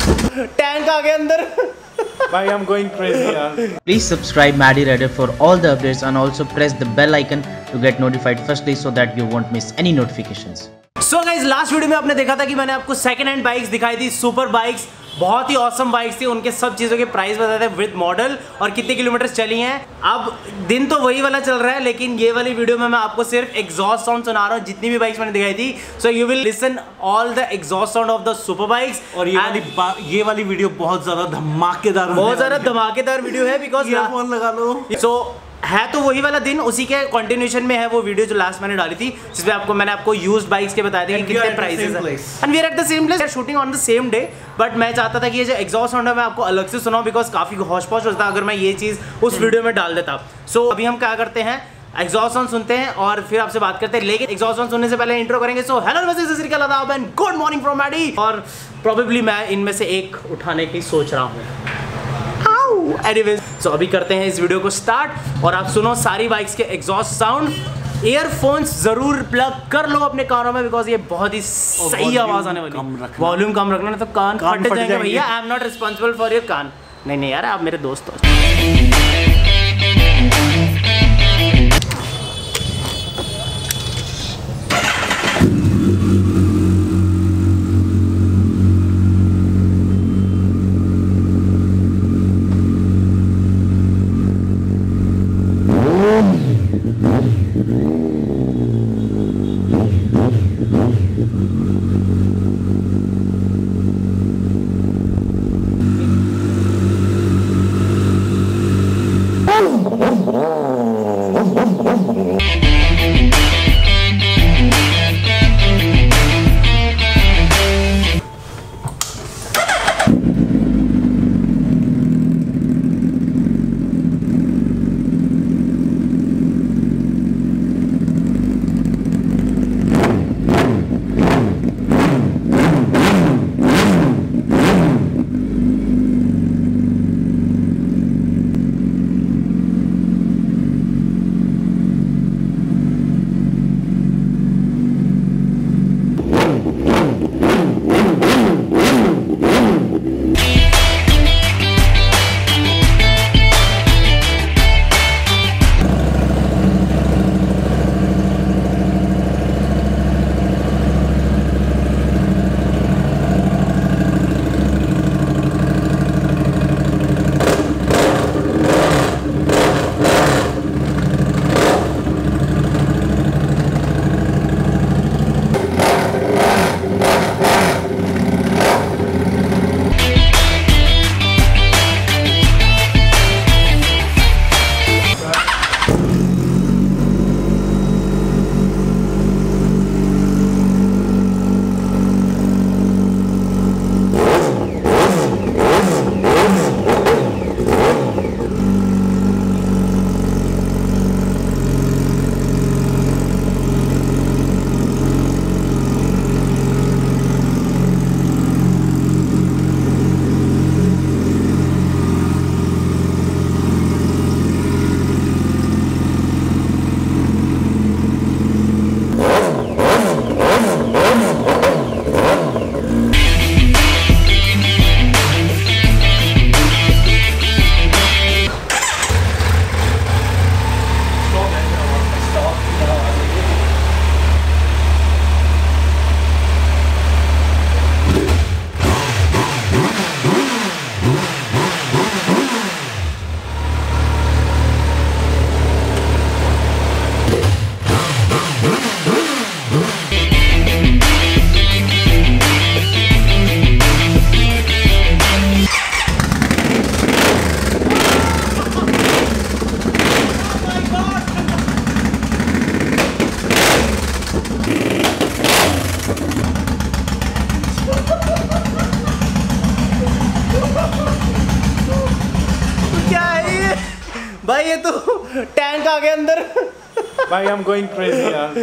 Tank आ गया अंदर। भाई I'm going crazy यार। Please subscribe Maddie Reddit for all the updates and also press the bell icon to get notified firstly so that you won't miss any notifications. So guys, last video में आपने देखा था कि मैंने आपको second hand bikes दिखाई थी, super bikes, बहुत ही ऑसम बाइक्स थी। उनके सब चीज़ों के प्राइस बताए थे विद मॉडल और कितने किलोमीटर चली हैं। अब दिन तो वही वाला चल रहा है, लेकिन ये वाली वीडियो में मैं आपको सिर्फ एग्जॉस्ट साउंड सुना रहा हूँ जितनी भी बाइक्स मैंने दिखाई थी। So you will listen all the exhaust sound of the super bikes. और ये वाली वीडियो बहुत ज़्यादा धमाकेदार वीडियो है बिकॉज ईयरफोन लगा लो। सो है तो वही वाला दिन, उसी के कंटिन्यूएशन में है वो वीडियो जो लास्ट मैंने डाली थी, जिसमें मैंने आपको यूज्ड बाइक्स के बताए थे कि कितने प्राइसेस हैं। And we are at the same place, shooting on the same day. But मैं चाहता था कि ये जो एग्जॉस्ट साउंड है मैं आपको अलग से सुनाऊं बिकॉज काफी हौश पौश होता अगर मैं ये चीज उस वीडियो में डाल देता। सो अभी हम क्या करते हैं, एग्जॉस्ट साउंड सुनते हैं और फिर आपसे बात करते हैं। लेकिन एग्जॉस्ट साउंड सुनने से पहले इंट्रो करेंगे। सो हेलो नमस्ते and good morning from Maddy. और प्रोबेबली मैं इनमें से एक उठाने की सोच रहा हूँ। Anyways, so अभी करते हैं इस वीडियो को स्टार्ट और आप सुनो सारी बाइक्स के एग्जॉस्ट साउंड। ईयरफोन्स जरूर प्लग कर लो अपने कानों में बिकॉज ये बहुत ही सही आवाज आने वाली। वॉल्यूम कम रखना नहीं तो कान फट जाएंगे भैया। I am not responsible for your कान। नहीं यार, आप मेरे दोस्त हो। भाई ये तो टैंक आ गया अंदर। भाई I'm going crazy यार।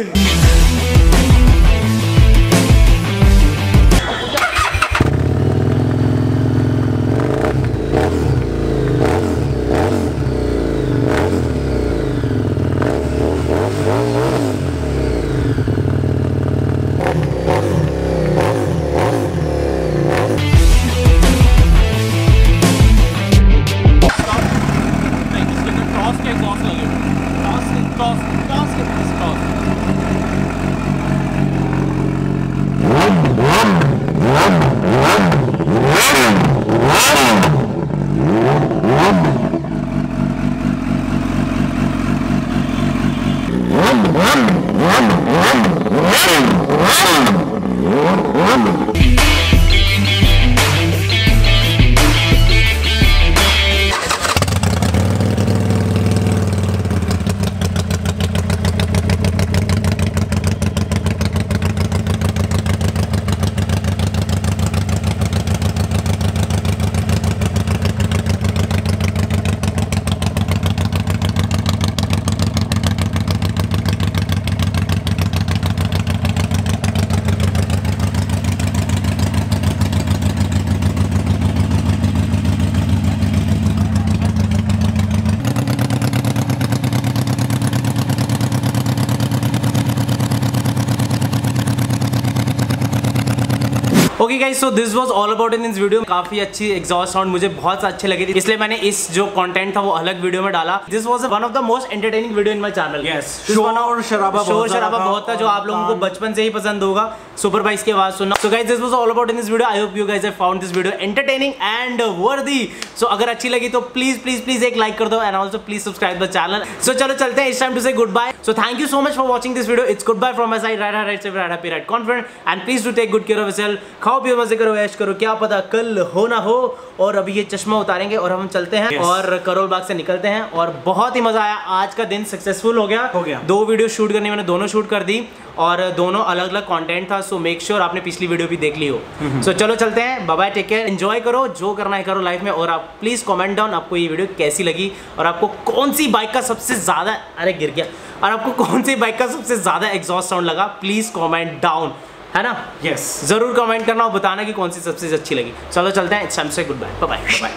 Okay guys, so this was all about in this video. काफी अच्छी एग्जॉस्ट साउंड मुझे बहुत अच्छे लगे थे, इसलिए मैंने इस जो कंटेंट था वो अलग वीडियो में डाला। This was one of the most entertaining video in my channel. शोर शराबा बहुत था जो आप लोगों को बचपन से ही पसंद होगा, सुपर बाइक्स की आवाज सुनना। So guys, this was all about in this video. I hope you guys have found this video entertaining and worthy. So अगर अच्छी लगी तो प्लीज प्लीज प्लीज एक लाइक कर दो and also please subscribe the channel. So चलो चलते हैं, it's time to say good bye. So thank you so much for watching this video. It's good bye from my side. Ride safe, right happy, right confident and please do take good care of yourself. खाओ पियो, मजे करो, ऐश करो, क्या पता कल हो ना हो। और अभी ये चश्मा उतारेंगे और हम चलते हैं और करोल बाग से निकलते हैं। और बहुत ही मजा आया, आज का दिन सक्सेसफुल हो गया। 2 वीडियो शूट करनी, मैंने दोनों शूट कर दी और दोनों अलग अलग कंटेंट था। सो मेक श्योर आपने पिछली वीडियो भी देख ली हो। सो चलो चलते हैं, bye bye, take care, enjoy करो, जो करना है करो लाइफ में। और आप प्लीज कमेंट डाउन आपको ये वीडियो कैसी लगी और आपको कौन सी बाइक का सबसे ज्यादा, अरे गिर गया, और आपको कौन सी बाइक का सबसे ज्यादा एग्जॉस्ट साउंड लगा। प्लीज कमेंट डाउन, है ना? यस, जरूर कमेंट करना और बताना कि कौन सी सबसे अच्छी लगी। चलो चलते हैं, इट्स टाइम से गुड बाय, बाय बाय।